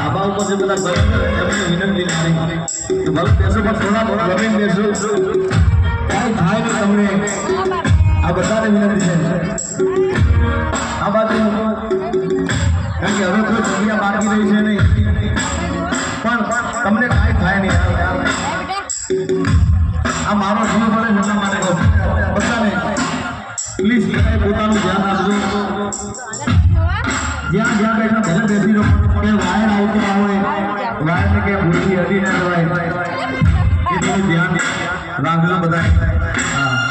ધાબા ઉપર જે બધા કરે છે એમને વિનંતી મારી કે ભલે બેસો પણ થોડા રમીને બેસો કાંઈ થાય નહીં તમને આ બધાને વિનંતી છે આ બાજુ કારણ કે હવે કોઈ જગ્યા બાકી રહી છે નહીં પણ તમને કાંઈ થાય નહીં આ મારો જીવ મળે એટલા માટે કહું બધાને પ્લીઝ પોતાનું ધ્યાન રાખજો જ્યાં જ્યાં બેઠા ભલે બેસી રહો કે વાયર આવતો ના હોય વાયરને કે ભૂલથી અડી ના જવાય એ થોડું ધ્યાન રાખજો બધા હા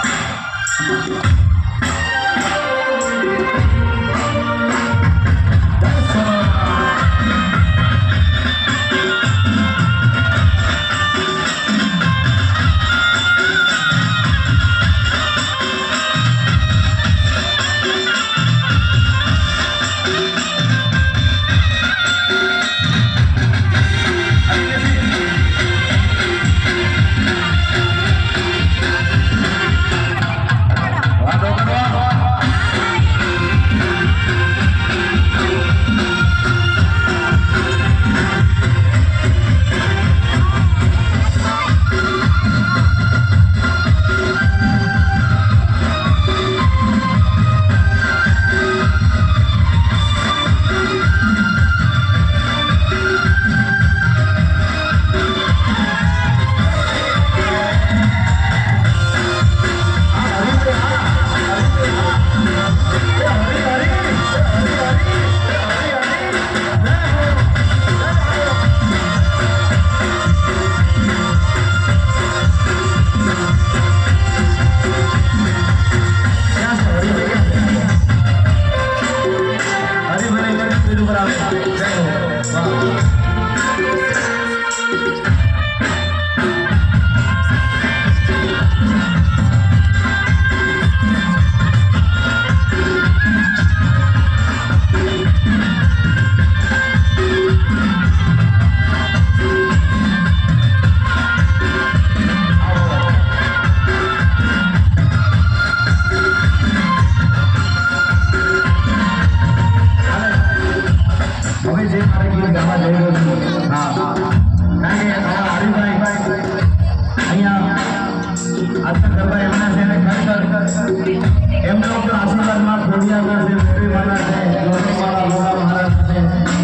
આશીર્વાદ માં ખોડિયા છે